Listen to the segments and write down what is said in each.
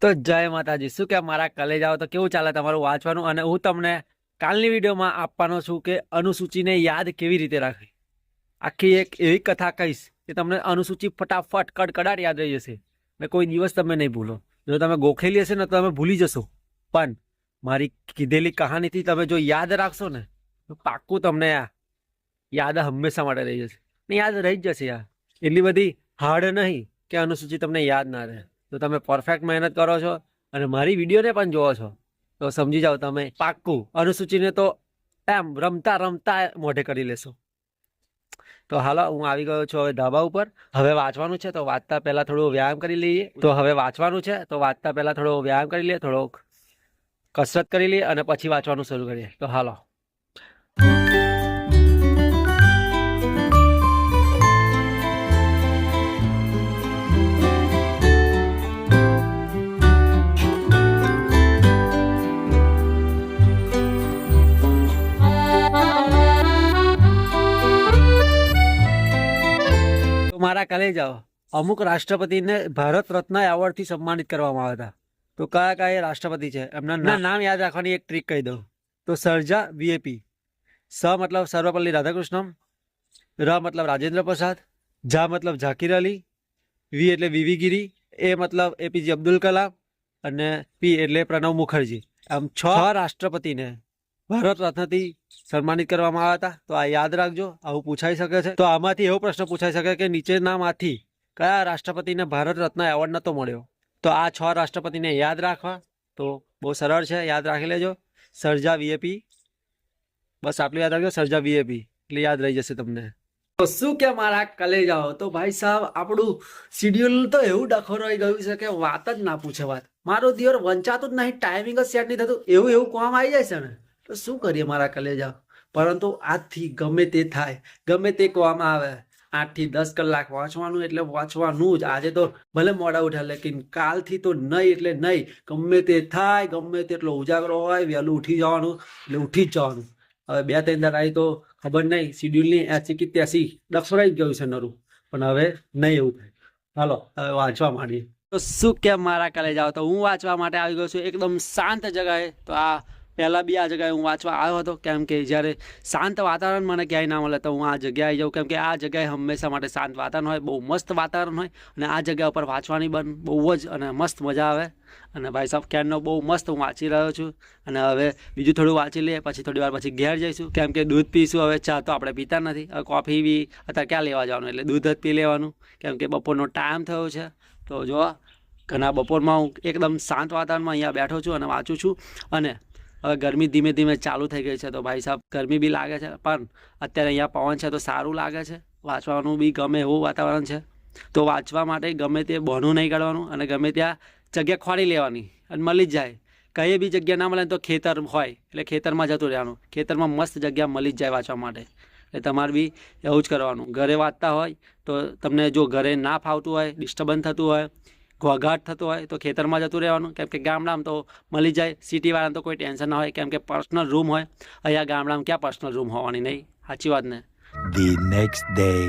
તો જય માતાજી। શું કે મારા કલેજ આવો તો કેવું ચાલે તમારું વાંચવાનું? અને હું તમને કાલની વિડીયોમાં આપવાનો છું કે અનુસૂચિને યાદ કેવી રીતે રાખવી। આખી એક એવી કથા કહીશ કે તમને અનુસૂચિ ફટાફટ કડકડાટ યાદ રહી જશે ને કોઈ દિવસ તમે નહીં ભૂલો। જો તમે ગોખેલી હશે ને તો તમે ભૂલી જશો, પણ મારી કીધેલી કહાનીથી તમે જો યાદ રાખશો ને તો પાક્કું તમને યાદ હંમેશા માટે રહી જશે ને યાદ રહી જ જશે યાર। એટલી બધી હાર્ડ નહીં કે અનુસૂચિ તમને યાદ ના રહે। તો તમે પરફેક્ટ મહેનત કરો છો અને મારી વિડીયોને પણ જોવો છો તો સમજી જાઓ તમે પાક્કું અનુસૂચિને તો એમ રમતા રમતા મોઢે કરી લેશો। તો હાલો હું આવી ગયો છું હવે ધાબા ઉપર। હવે વાંચવાનું છે તો વાંચતા પહેલા થોડો વ્યાયામ કરી લઈએ। થોડોક કસરત કરી લઈએ અને પછી વાંચવાનું શરૂ કરીએ। તો હાલો। મારા કલેજાઓ, અમુક રાષ્ટ્રપતિને ભારત રત્ન એવોર્ડથી સન્માનિત કરવામાં આવ્યા હતા। તો કયા કયા રાષ્ટ્રપતિ છે એમના નામ યાદ રાખવાની એક ટ્રીક કહી દઉં તો સરજા વીએપી। સ મતલબ સર્વપલ્લી રાધાકૃષ્ણમ, ર મતલબ રાજેન્દ્ર પ્રસાદ, ઝા મતલબ ઝાકિર અલી, વી એટલે વીવી ગિરી, એ મતલબ એપીજે અબ્દુલ કલામ અને પી એટલે પ્રણવ મુખર્જી। આમ 6 રાષ્ટ્રપતિને ભારત રત્નથી સન્માનિત કરવામાં આવ્યા હતા। તો આ યાદ રાખજો, આવું પૂછાઈ શકે છે। તો આમાંથી એવો પ્રશ્ન પૂછાઈ શકે કે નીચેનામાંથી કયા રાષ્ટ્રપતિને ભારત રત્ન એવોર્ડ નતો મળ્યો? તો આ 6 રાષ્ટ્રપતિને યાદ રાખવા તો બહુ સરળ છે, યાદ રાખી લેજો। સરજા વીએપી, બસ આટલું યાદ રાખજો, સરજા વીએપી એટલે યાદ રહી જશે તમને। તો શું કે મારા કલેજાઓ, તો ભાઈ સાહેબ આપણું શિડ્યુલ તો એવું ડખોરાઈ ગયું છે કે વાત જ ના પૂછે વાત। મારું દિવસ વંચાતું જ નહીં, ટાઈમિંગ જ સેટ નહીં થતું, એવું કામ આવી જાય છે ને તો શું કરીએ મારા કલેજા। પરંતુ આજથી ગમે તે થાય, ગમે તે કહેવામાં આવે 8 થી 10 કલાક વાંચવાનું એટલે વાંચવાનું જ। આજે તો ભલે મોડા ઉઠ્યા, લેકિન કાલથી તો નહીં એટલે નહીં, ગમે તે થાય, ગમે તેટલો ઉજાગરો હોય, વહેલું ઉઠી જવાનું એટલે ઉઠી જ જવાનું। હવે 2-3 દાડા આવી તો ખબર નહીં, શિડ્યુલની 80-83 ડખોરાઈ ગયું છે નરું, પણ હવે નહીં એવું થાય। હાલો હવે વાંચવા માંડીએ। તો શું કે મારા કલેજાઓ, તો હું વાંચવા માટે આવી ગયો છું એકદમ શાંત જગાએ। તો આ પહેલાં બી આ જગ્યાએ હું વાંચવા આવ્યો હતો, કેમ કે જ્યારે શાંત વાતાવરણ મને ક્યાંય ના મળે તો હું આ જગ્યાએ આવી જાઉં, કેમ કે આ જગ્યાએ હંમેશા માટે શાંત વાતાવરણ હોય, બહુ મસ્ત વાતાવરણ હોય અને આ જગ્યા ઉપર વાંચવાની પણ બહુ જ અને મસ્ત મજા આવે। અને ભાઈ સાહેબ ક્યારનો બહુ મસ્ત હું વાંચી રહ્યો છું અને હવે બીજું થોડું વાંચી લઈએ, પછી થોડી વાર પછી ઘેર જઈશું, કેમ કે દૂધ પીશું। હવે ચા તો આપણે પીતા નથી, હવે કોફી બી અત્યારે ક્યાં લેવા જવાનું, એટલે દૂધ જ પી લેવાનું, કેમ કે બપોરનો ટાઈમ થયો છે। તો જો ઘણા બપોરમાં હું એકદમ શાંત વાતાવરણમાં અહીંયા બેઠો છું અને વાંચું છું। અને હવે ગરમી ધીમે ધીમે ચાલુ થઈ ગઈ છે, તો ભાઈ સાહેબ ગરમી બી લાગે છે, પણ અત્યારે અહીંયા પવન છે તો સારું લાગે છે, વાંચવાનું બી ગમે એવું વાતાવરણ છે। તો વાંચવા માટે ગમે તે બહાનું નહીં કાઢવાનું અને ગમે ત્યાં જગ્યા ખોરી લેવાની અને મળી જ જાય। કઈ બી જગ્યા ના મળે તો ખેતર હોય એટલે ખેતરમાં જતું રહેવાનું, ખેતરમાં મસ્ત જગ્યા મળી જ જાય વાંચવા માટે। એટલે તમારે બી એવું જ કરવાનું। ઘરે વાંચતા હોય તો તમને જો ઘરે ના ફાવતું હોય, ડિસ્ટર્બન્સ થતું હોય, ઘોઘાટ થતો હોય તો ખેતરમાં જતું રહેવાનું, કેમ કે ગામડામાં તો મળી જાય। સિટીવાળાને તો કોઈ ટેન્શન ના હોય, કેમ કે પર્સનલ રૂમ હોય। અહીંયા ગામડામાં ક્યાં પર્સનલ રૂમ હોવાની નહીં, સાચી વાત ને। The next day.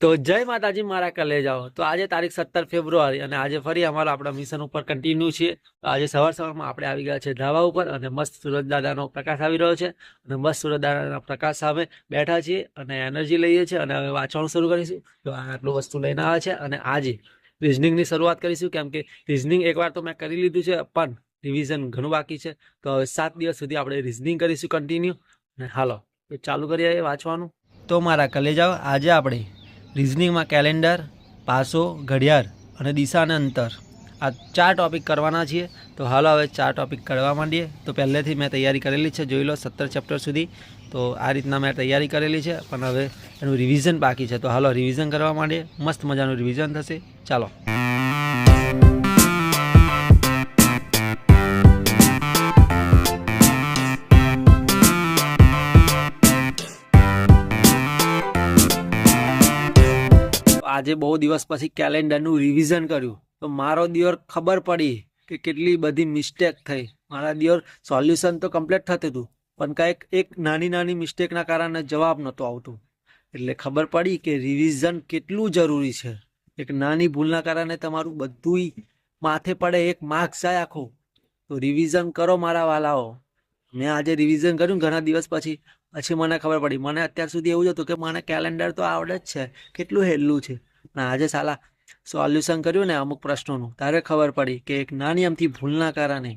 તો જય માતાજી મારા કલેજાઓ। તો આજે તારીખ 17 ફેબ્રુઆરી અને આજે ફરી અમારા આપણા મિશન ઉપર કન્ટિન્યુ છીએ। તો આજે સવારમાં આપણે આવી ગયા છે ધાબા ઉપર અને મસ્ત સૂરજ દાદાનો પ્રકાશ આવી રહ્યો છે અને મસ્ત સૂરજ દાદાના પ્રકાશ સામે બેઠા છીએ અને એનર્જી લઈએ છીએ અને હવે વાંચવાનું શરૂ કરીશું। તો આટલું વસ્તુ લઈને આવે છે અને આજે રિઝનિંગની શરૂઆત કરીશું, કેમ કે રિઝનિંગ એકવાર તો મેં કરી લીધું છે પણ રિવિઝન ઘણું બાકી છે। તો હવે 7 દિવસ સુધી આપણે રિઝનિંગ કરીશું કન્ટિન્યુ। અને હાલો તો ચાલુ કરીએ વાંચવાનું। તો મારા કલેજાઓ, આજે આપણે રિઝનિંગમાં કેલેન્ડર, પાસો, ઘડિયાળ અને દિશા અને અંતર આ 4 ટોપિક કરવાના છીએ। તો હાલો હવે 4 ટોપિક કરવા માંડીએ। તો પહેલેથી મેં તૈયારી કરેલી છે, જોઈ લો 17 ચેપ્ટર સુધી। તો આ રીતના મેં તૈયારી કરેલી છે, પણ હવે એનું રિવિઝન બાકી છે। તો હાલો રિવિઝન કરવા માંડીએ, મસ્ત મજાનું રિવિઝન થશે, ચાલો। આજે બહુ દિવસ પછી કેલેન્ડરનું રિવિઝન કર્યું તો મારો દિવસ ખબર પડી કે કેટલી બધી મિસ્ટેક થઈ। મારા દિવસ સોલ્યુશન તો કમ્પ્લીટ થતું હતું, પણ કંઈક એક નાની નાની મિસ્ટેકના કારણે જવાબ નહોતો આવતું, એટલે ખબર પડી કે રિવિઝન કેટલું જરૂરી છે। એક નાની ભૂલના કારણે તમારું બધું માથે પડે એક માર્ક્સ જાય આખું. તો રિવિઝન કરો મારા વાલાઓ. મેં આજે રિવિઝન કર્યું ઘણા દિવસ પછી મને ખબર પડી. મને અત્યાર સુધી એવું જ હતું કે મને કેલેન્ડર તો આવડે જ છે, કેટલું હેલું છે. અને આજે સાલા સોલ્યુશન કર્યું ને અમુક પ્રશ્નોનું, તારે ખબર પડી કે એક નાની અમથી ભૂલના કારણે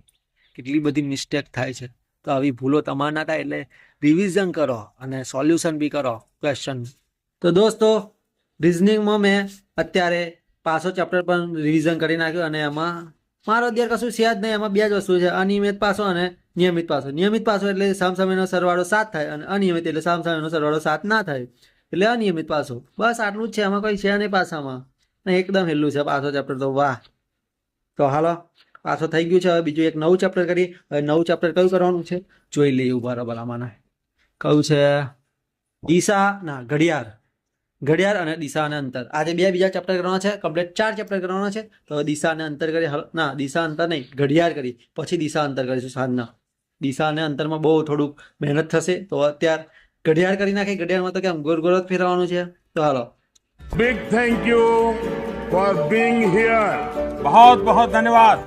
કેટલી બધી મિસ્ટેક થાય છે. તો આવી ભૂલો તમારે ના થાય એટલે રિવિઝન કરો અને સોલ્યુશન બી કરો ક્વેશ્ચન. તો દોસ્તો, રિઝનિંગમાં મેં અત્યારે પાછો ચેપ્ટર પણ રિવિઝન કરી નાખ્યું અને એમાં મારો અત્યારે કશું છે જ નહીં. એમાં બે જ વસ્તુ છે, અનિયમિત પાસો અને નિયમિત પાસો. નિયમિત પાસો એટલે સામસામેનો સરવાળો 7 થાય અને અનિયમિત એટલે સામસામેનો સરવાળો 7 ના થાય એટલે અનિયમિત પાસો. બસ આટલું જ છે, એમાં કોઈ છે નહીં પાસામાં. એકદમ હેલું છે પાછો ચેપ્ટર તો. વાહ! તો હાલો, પાછો થઈ ગયું છે. હવે બીજું એક નવું ચેપ્ટર કરીએ. હવે નવું ચેપ્ટર કયું કરવાનું છે જોઈ લઈએ. બરાબર, આમાં કયું છે? ઘડિયાળ અને દિશા અને અંતર. આજે બીજા ચેપ્ટર કરવાના છે. કમ્પ્લીટ 4 ચેપ્ટર કરવાના છે. તો દિશા અને અંતર કરીએ. ના, દિશા અંતર નહીં, ઘડિયાળ કરી, પછી દિશા અંતર કરીશું સાંજના. દિશા અને અંતરમાં બહુ થોડુંક મહેનત થશે. તો અત્યારે ઘડિયાળ કરી નાખી. ઘડિયાળમાં તો કેમ ગોળ ગોળ જ ફેરવાનું છે. તો હાલો. Big thank you for being here. बहुत बहुत धन्यवाद.